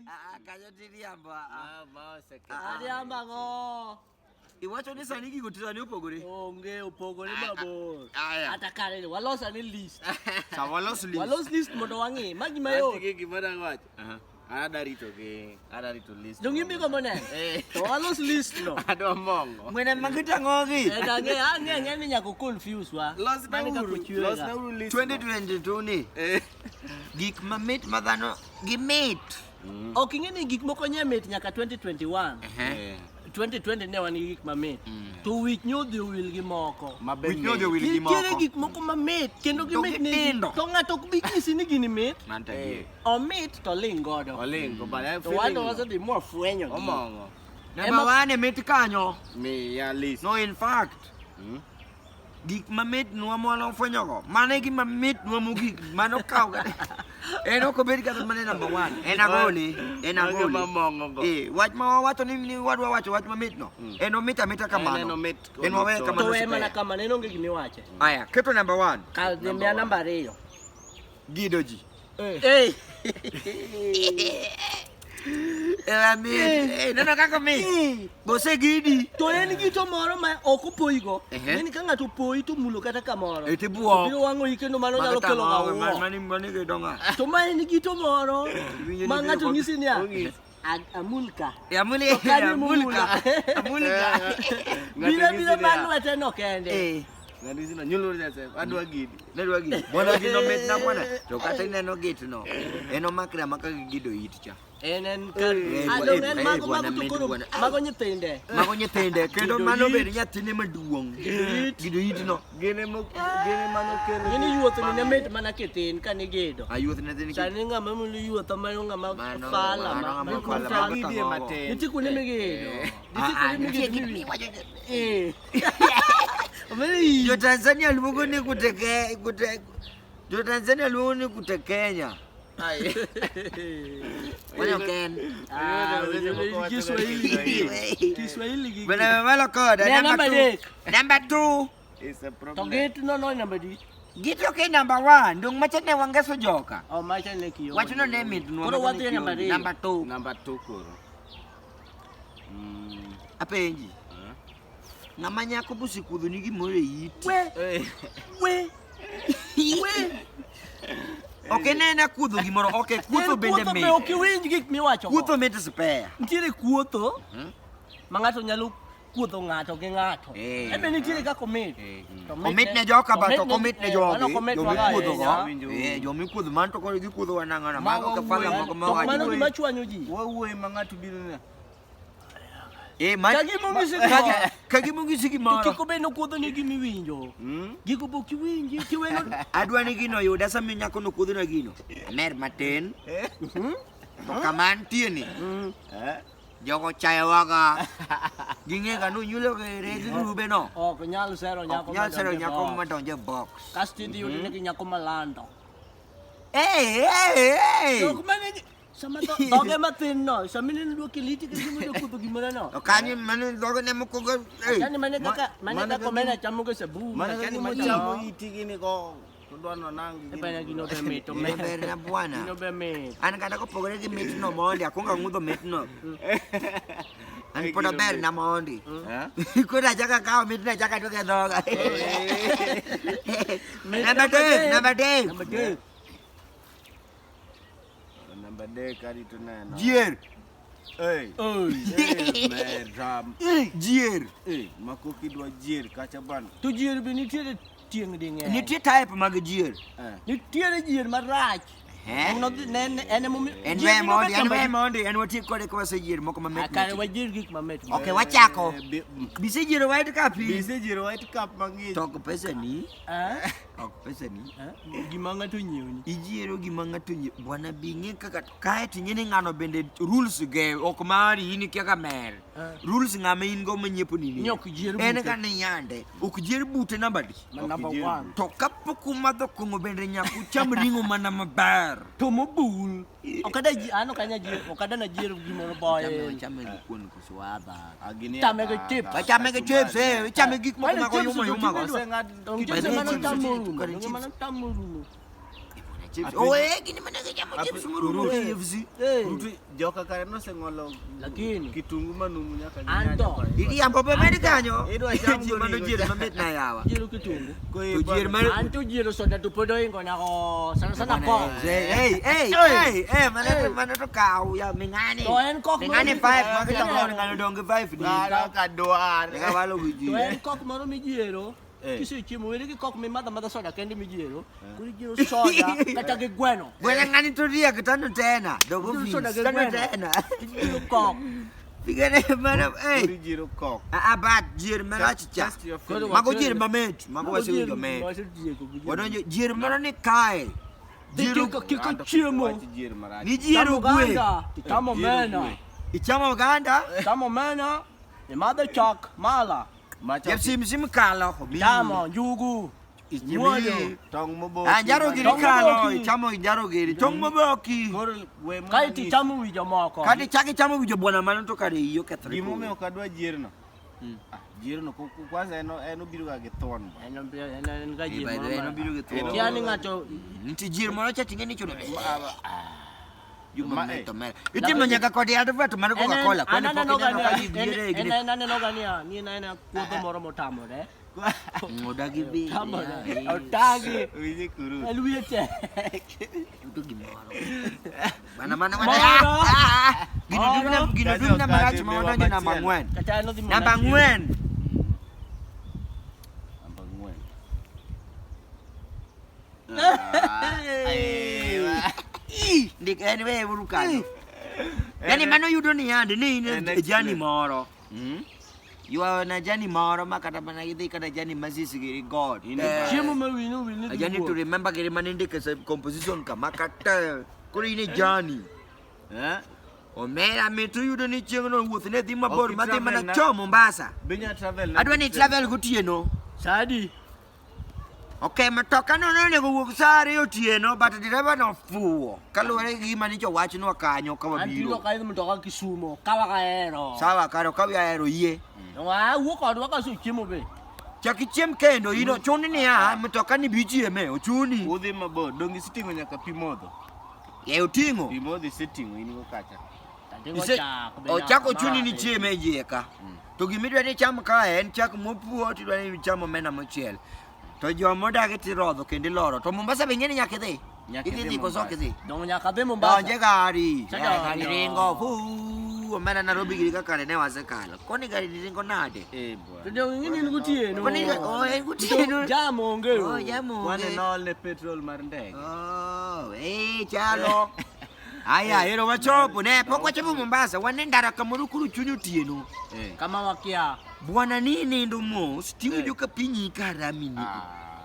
Kaya tiriamba. Ariamba ngo. Iwacho ni sani gikotira ni opogore. Onge opogore mabor. Aya. Ata kare walosa ni list. Sa walos list. Walos list mondo wangi. Magi mayo. Ati gimana ngwach? Ada rito list. Dong imbi ko mone. To walos list no. Ada mongo. Mwene magita ngogi. Dange ange ni nyako confuse wa. Los na uru list. 2022 ni. Gik mamit madhano gimit. Ok ingeni gik moko nyamit nyaka 2021. 2020 ne wani gik mamit. To wich nyodhi wil gi moko. Wich nyodhi wil gi moko. Kire gik moko mamit kendo gimit ni. To ngato ok bi kisi ni gini mit. Mantagi. Omit to ling godo. Olingo bale. To wando waso di mo fwenyo. Omongo. Number 1 mit kanyo. Me ya list. No, in fact. Gik mamit nuwa mwalo fwenyo go. Mane gi mamit nuwa mugik. Mano kao gade. Eno ko bedi kata mane number 1. Ena goli. Wach ma wacho ni wadwa wacho wach mamit no. Eno mita kamano. Eno we kamano. To we mana kamano eno ngi gimi wache. Aya, keto number 1. Ka de mia number 2. Gidoji. Eh. Neno kaka mi. Bose gidi. To en gito moro ma ok opoigo. Ni ka ngato poi to mulo kata kamoro. Eti buo. Biro wango ikendo mano nyalo kelo gawo. Mani ke donga. To ma en gito moro. Ma ngato ngisi ni amulka. Amulka. Bila manu ateno kende. Ngadi sina nyulo nyase adwa gidi. Bona gino met na bwana. To kata neno git no. Eno makra maka gido itcha. Enen kan adongen mago nyithinde. Mago nyithinde kendo mano ber nyathine maduong. Gido it no. Gene mano kendo. Gini yuotho ni met mana kithin kan igedo. Ayuoth ne dhin. Sani ngama mulu yuotho mano ngama fala ma. Gidi mate. Niti kune migedo. Jo Tanzania luongo ni Jo Tanzania luongo ni kutekenya. Ai. Wanyo ken. Kiswahili. Bana malo koda number 2. It's a problem. To gate no number 2. Git okay number 1. Ndung machane wangeso joka. Oh macha ne kiyo. Wacho no ne mit no. Koro wadhi number 2. Number 2 koro. Apenji. Ngama nyako busikudho ni gimore iti. We. Okay, nena kudho gimoro. Okay, kudho bende me. Kudho ok winj gik miwacho. Kudho met spare. Nitiere kuotho. Ma ngato nyalo kuotho ngato gi ngato. Ebe nitiere ka komit. Komit ne joka ba to komit ne jogi. Kudho go. Jomi kudho man to ko gi kudho wanangana. Mago ka fala mago ma. Mano gima chwanyo ji. Wuoy ma ngato biro ne. Kagi mungisiki moro. Kiko beno kuodho ni gimi winjo. Gigo bok winji tiweno. Adwa ni gino yuda sami nyako no kuodho na gino. Mer matin. To kaman tieni. Jogo chayo waga. Ginge ga no nyulo ge regi rube no. Ok nyalo sero nyako. Nyalo sero nyako madonje box. Kasti di yudi ni nyako malando. Hey. Sama doge matin no. Sama ni dua kiliti kasi mo kuto gimana no. Kani mane doge ne mo ko. Kani mane ka komena chamu ko sabu. Mana kani mo chamu iti gini ko. Tudano nangi. Epanya gino be meto. Ber na bwana. Gino be met. An kada ko pogore gi met no mondi akunga ngudho met no. An poda ber na mondi. Ko da jaka ka met na jaka to ke doga. Number 2. Bade kari tu nana. Jier. Mer drum. Jier. Mako kidwa jier kacha ban. Tu jier be nitiere tieng dinge. Nitie type mag jier. Nitiere jier marach. En mondi en wati kode ko se jier moko mamet. Akare wajir gik mamet. Okay, wachako. Bise jier white cup. Bise jier white cup mangi. Tok pesa ni. Ok pesa ni. Gima ngato nyiewni. Ijiero gima ngato bwana binge kaka kae tinyene ngano bende rules ge ok mari ini kaka mer. Rules ngame in go manyiepo nini. Nyok jier bute. En kan yande. Ok jier bute number 1. To kapo madho kongo bende nyaku cham ringo mana maber. To mobul. Okada ji ano kanya jier. Okada na jier gimoro boy. Chame kuon kuswaba. Agini. Chame ge chips. Chame ge chips chame gik moko mago yuma. Mana tamuru. chips. Oh, gini mana kaya mo chips muru KFC. Rutu joka kare no sengolo. Lakini Kitungu manumu nyaka. Anto. Ini yang papa mana kanyo? Itu aja Mana jir mamit na yawa. Jiro kitungu. Tu jir mana? Anto jiro soda tu podoy ko na ko sana ko. Mana tu kau ya mengani. Toen kok Mengani 5, makita ko ngano dong 5 ni. Ngara kadoan. Nga walo guji. Toen kok maro mi jiro. Kisi chimo wele ki kok mi mata soda kendi mi jiro. Kuri jiro soda kata ke gweno. Buena ngani tu dia ketanu tena. Dogo Jiro fi. soda ke Ketanu gweno. tena. Jiro kok. Figane mana Kuri jiro kok. abat jir mana chicha. Just your Kodo- Mago jir mamet. Mago wasi ujo met. Wadonjo jir mana ni kai. Jiro Kiko chimo. Jiro mara. ni jiro gue. Tamo mena. Ichama Uganda. Tamo mena. Ni mother chok mala. Yep sim kalo. Tamo jugu. Ichimi tong mo bo. Jaro giri Tong kalo. moboki. Chamo jaro giri. Chong moboki. Kor we mo. Kai ti tamu wi jamako. Kati chaki chamo wijo bwana mano to kare iyo kethre. Gimo me okadwa jiro no. Jiro no kwanza eno biro ga githon. Eno ga By jiro. the way, no biru gitu. Tiani ngato Nti jir moro cha tingeni chuno. Ma- Iti manyaka kodi adu vatu mano Coca-Cola. Kwani Ana poki no nyano kaji dire gini. ena no gania ni na kuoto moro motamo re. Ngoda gibi. Tamo re. Otagi. Wije kuru. Eluete. Itu gimana? Mana. Moro. Gini dum na magachi mawana nyo namba ngwen. Kata ano di mo. Namba ngwen. Ambang ngwen. Ndik anyway burukan. Yani mano yudo ni ande ni jani moro. You are na jani moro makata mana gidi kada jani masisi giri God. Chimo me winu. Ajani to remember giri maninde ke composition ka makata. Kuri ni jani. O mera metu yudo ni chengo no wuth ne dhi mabor madhi mana cho Mombasa. Binya travel na. Adwa ni travel gotieno. Sadi. Okay, matoka no ne go wuok sare otieno but driver no fuo. Kaluwore gi gima ni wach no kanyo ka Antilo wabiro. kai mtoka Kisumo. Kawa kaero. Sawa karo ka wiahero yie. Wa wo ko dwa ka su chimo be. Chaki chiem kendo ino chuni ni matoka ni bichieme ochuni. Udhi mabor. Dongi sitingo nyaka pi modho. Ye oting'o. Pi modho sitingo in go kacha. Tadingo Ise- cha. Ochako chuni ni chieme jieka. To gimidwa ni cham ka en chak mopuo tidwa ni cham omena mochiel. To jomo dagi tirodho kendo iloro. To Mombasa be ng'eni nyaka idhi. Nyaka idhi Idhi koso Mombasa. kidhi. Dong nyaka be Mombasa. Donje gari. Sasa Gari donjo. ringo. Omena Nairobi giri kaka ne wasekalo. Koni gari ringo nade? Bwana. Dong ngini ngutieno. Koni en gutieno. Jamo ngeo. Oh, jamo. One and all ne petrol mar ndege. Oh, chalo. Aya, ero wachopo ne pok wachopo Mombasa. Wane ndara kamoro kuru chunyo tieno. Kama wakia. Bwana nini ndo mos tiwinjo ka pinyi karamini.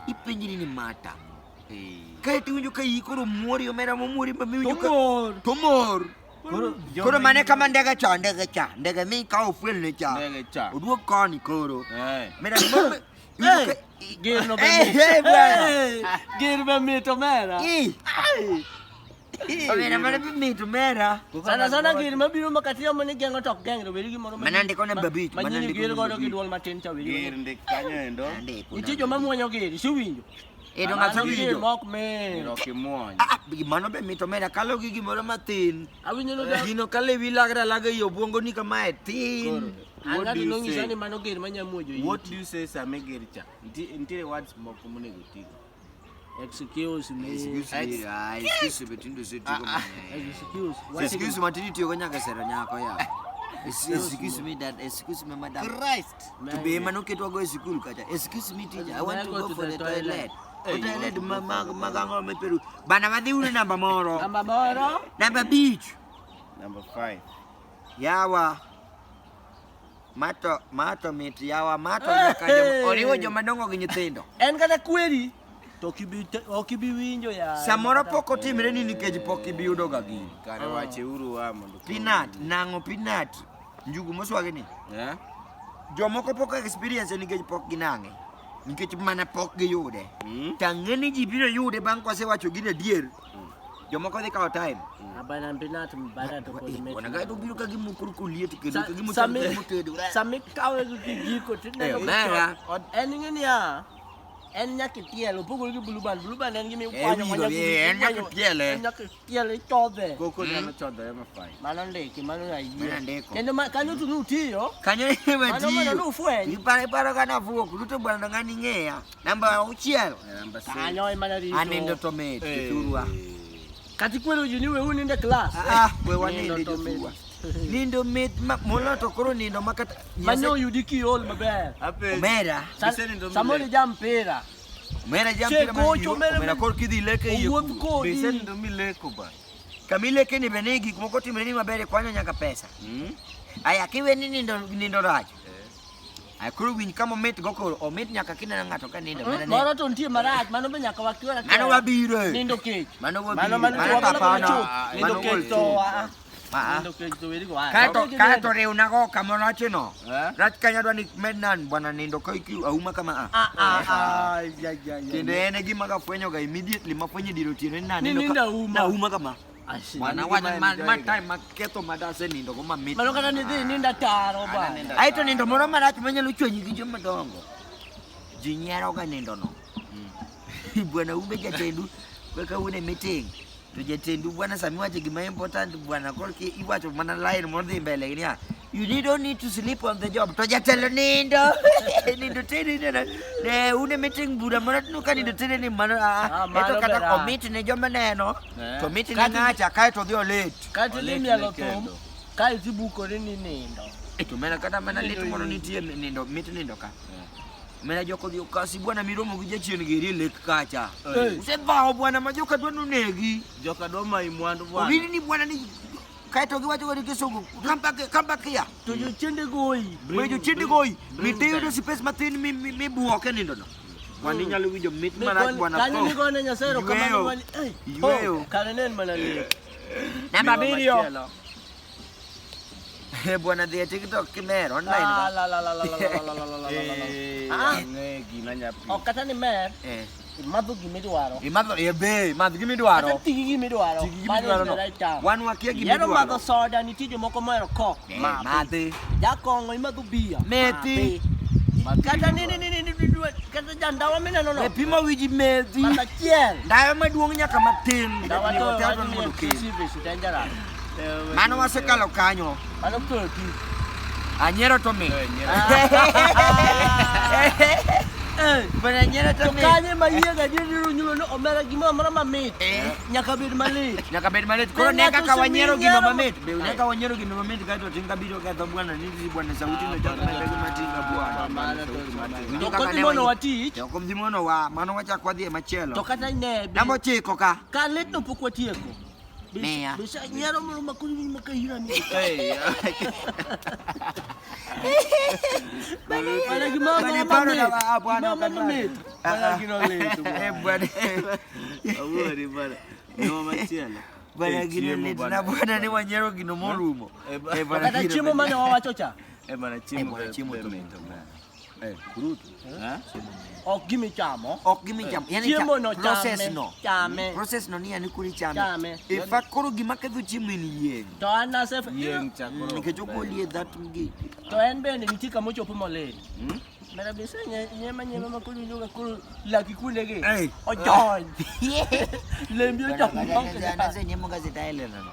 Ipenjiri ni mata. Kae tiwinjo ka ikoro muori omera momuori mamiwinjo ka tomor. Koro mane kama ndege cha. Ndege mi ka ofuel ne cha. Ndege cha. Oduok koni koro. Mera Gir no be. bwana. Gir be mito mera. Omera mana mito mera. Sana gir mabiro makatia mane gengo tok geng ro berigi moro. Manande kona babich. Manini gir godo ki duol matin cha Gir berigi. ndik kanyo endo. Iti jo mamuonyo gir, siwinjo. Edo ngaso Gir winjo. mok me. Iro kimuony. Mano be mito mera kalo gi gimoro matin. Awinjo no da. Gino kale wi lagra laga yo buongo ni kamae tin. What Anga do no you ngisa say? ni mano gir manyamuojo yi. What do you say same gir cha? Ntiere words moko monego tigo. Excuse me. Excuse me tindo setu ko manya. Excuse. Excuse me tindi tiyo nyaka sero nyako ya. Excuse me dad, excuse me madam. Christ. To be mano ketwa go school kacha. Excuse me teacher, I want to go for the toilet. Toilet magango me peru. Bana madhi ule namba moro. Amba boro. Namba beach. Number 5. Yawa. Mato mit yawa mato nyaka oriwo joma dongo gi nyithindo. En kata kweri. To okibi winjo ya. Samoro pok otimre ni nikech pok ibi yudo ga gini. Kare wache uru wa mondo. Peanut, nang'o peanut. Njugu moswagi ni. Jomoko pok experience nikech pok ginang'e. Nikech mana pok giyude. Tang'eni ji biro yude bang' kosewacho gini adier. Jomoko dhi kawo time. Abana pinat mbada to kodi Wanaga to biro ka gimukuru kuliet kendo ka Sami gimutedo. sami kawe giko tineno. Mera. En ngini ya. En nyaki tielo pogol gi bluban en gi mi Eh, kwanyo wigo, en nyaki tielo, eh. En nyaki tielo chodhe. Koko nyalo chodho ema fai. Mano ndiki mano ya Mano ndiko. Kendo kanyo tu nutiyo. Kanyo ni Mano matiyo. nufweny. Iparo kana fuo kuruto bwana ngani ng'eya. Namba 6. Namba 6. Kanyo ema narito. Anindo to met turwa. Kati kwelo jini we uninde class. We waninde turwa. Nindo met molo to koro nindo makata. Manyo yudi kiol maber. Ape. Omera. Samoni jampira. Omera jampira Kocho, omera kor kidhi leke yie. Owuoth kodi. Bisen ndo mileko ba. Kamile keni bene gik moko timre ni maber kwanyo nyaka pesa. Aya kiwe ni nindo rach. Ay koro winy kama omit go koro omit nyaka kineno ng'ato ka nindo mera ne. Moro to nitie marach mano be nyaka wakiora. Mano wabiro. Nindo kech. Mano wabiro. Mano papano. Nindo kech to Nindo kech to weri go. Kato riuna go kama rachno. Rach kanya dwa ni mednan bwana nindo ka iki auma kama Kendo ene gima kafwenyo ga immediately mafwenyo diro tieno ni nani Nindo auma kama. Bwana wana ma time maketho madase nindo go mamit. Mano kana ni dhi ninda taro ba. Aito nindo moro marach manyalo chwenyi gi joma dongo. Ji nyiero ga nindo no. Bwana ube jatendu kaka une meeting. To jatendu bwana sami wache gima important bwana korki iwacho mana line modhi mbele ni you don't need to sleep on the job. To jatelo nindo. Nindo tene ne une meeting bura mara no ka nindo tene ni mano eto kata commit ne joma neno. To meeting ngacha kae to dhi late. Kati limi alotom. Kai tibuko ni nindo. To mena kata mana late mono nitie nindo meeting nindo ka. Mena joko dio kasi bwana miromo gi jachien giri lek kacha. Usebao bwana majoka dwanu negi. Joka dwa mai mwandu bwana. Wini ni bwana ni kaito giwacho gori kisogo. Come back here. To jo chende goyi. Jo chende goyi. Miteyo do space matin mi buoke nindo no. Wani nyalo winjo mit marach bwana. Kanyo ni gone nyasero kama wani. Yweyo. Kanen mana le. Namba 7. Bwana dia TikTok kimer online ba. Gina nyapi. O kata ni mer. Imadho gimidwaro. Imadho madh gimidwaro. Kata tigi gimidwaro. Wan wakia Yero gimidwaro. madho soda nitie jomoko mohero kok. Madhi. Jakongo imadho bia. Methi. Kata nini kata jandawa mineno no. Pimo wiji methi. Mata chiel. Ndawa maduong' nyaka matin. Dawa to Teatro mondo kel. dangerous. Mano wasekalo kanyo. Mano peki. Anyiero to mi. Bwana nyiero to mi. Kanye mayiega diro nyulo no omera gima mara mamit. Nyaka bed malit. Nyaka bed malit. Koro neka ka wanyiero gima mamit. Be neka wanyiero gima mamit kaito tinga biro kadho bwana nini bwana sauti no chako mbele matinga bwana. To kodhi mono watich. To kodhi mono wa mano wachak wadhi machielo. To kata ne. Namo chiko ka. Ka lit no pok watieko. Mia. Bisa nyiero moro makuni makahira ni. Bana gima bwana mamit. Bana gino letu. Bwana. Awori bwana. No machielo. Bwana gino letu na bwana ni wanyiero gino morumo. Bwana Kata chiemo mane wawacho cha. Bwana chiemo to mento. Kurutu. Ok gimi chamo. Ok gimi chamo. Yani chiemo no chame. Process no ni ani kuri chame. In fact koro gima kedho chiemo ni yeng. To anase Yeng chakoro. Nikech ogolie that gi. To en bende nitie kama ochopo molil. Mera bisa nyema makulu nyuga kulu laki kule ge. Ojon. Lembi ojon. Anase nyemo ga sitaile no.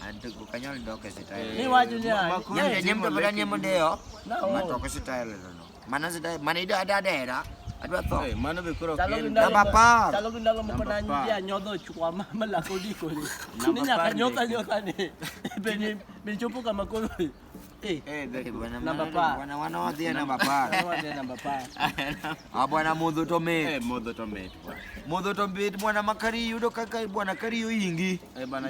Antu kanyol doke sitaile. Ni wacho ni. Nyemo bada nyemo deo. Matoke sitaile no. Mana sitaile mana ida ada. Adwa tho. Mano be koro ken. Namba par. Chalo gindalo mo na nyia nyodho chwa malako diko ni. Ni nyaka nyotha ni. Be chopo kama kolo. Namba par. Wana wadhi namba par. Namba par. Bwana modho to met. Modho to met. Modho to met bwana makari yudo kaka bwana kariyo ingi. Bwana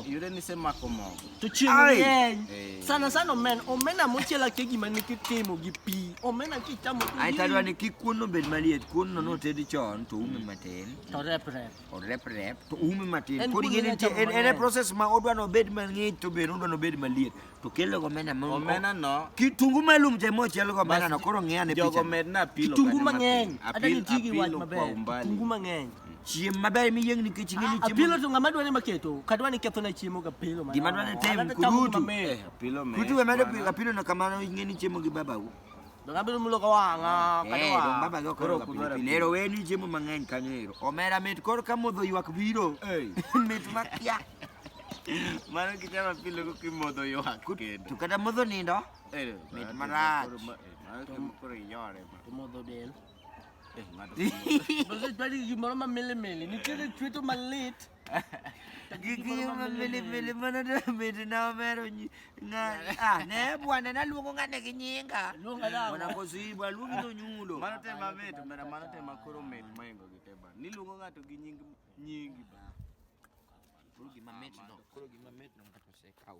yude ni sema komo. To chiemo ngeny. Sana men omena mochiela ke gima nikitimo gi pi. Omena kichamo. Ai tadwa ni kikuno bed maliet kuno no tedi chon to ume matin. To rep. To ume matin. Kodi ngeni en process ma odwa no bed mang'ich to be odwa no bed maliet. To kelo go omena no. Kitungu malum te mochiel go omena no koro ng'e ane picha. Jogo med na pilo. Kitungu mang'eny. Ada ni tigi wach kwa maber. umbali. Kitungu mang'eny. Chiemo maber miyieng nikech ing'eni chiemo. Apilo to ng'ama dwani maketo. Kadwa ni ketho na chiemo ga pilo. Gima dwani tem kurutu. Apilo me. Kutu we medo apilo na kamano ing'eni chiemo gi babau. Ngabe mulo ka wanga Dong baba go koro ka pilipili. Ero weni jemo mang'eny kanyo ero. Omera mit koro ka modho ywak biro. Mit makia. Mano kichama pile ko kimodho ywak kendo. To kata modho nindo. Mit marach. Mano koro yore ma. Modho del. Ng'ato. Bose twadi gimoro ma mele. Nitiere chweto malit. Gigi mili mana dah mit na omero ne bwana na luongo ng'ane gi nyinga. Mana kosiba luongi no nyulo. Mano te mamit, mano te makoro mit moingo gi te ba. Niluongo ng'ato gi nyingi ba. Koro gima mit no ng'ato osekao.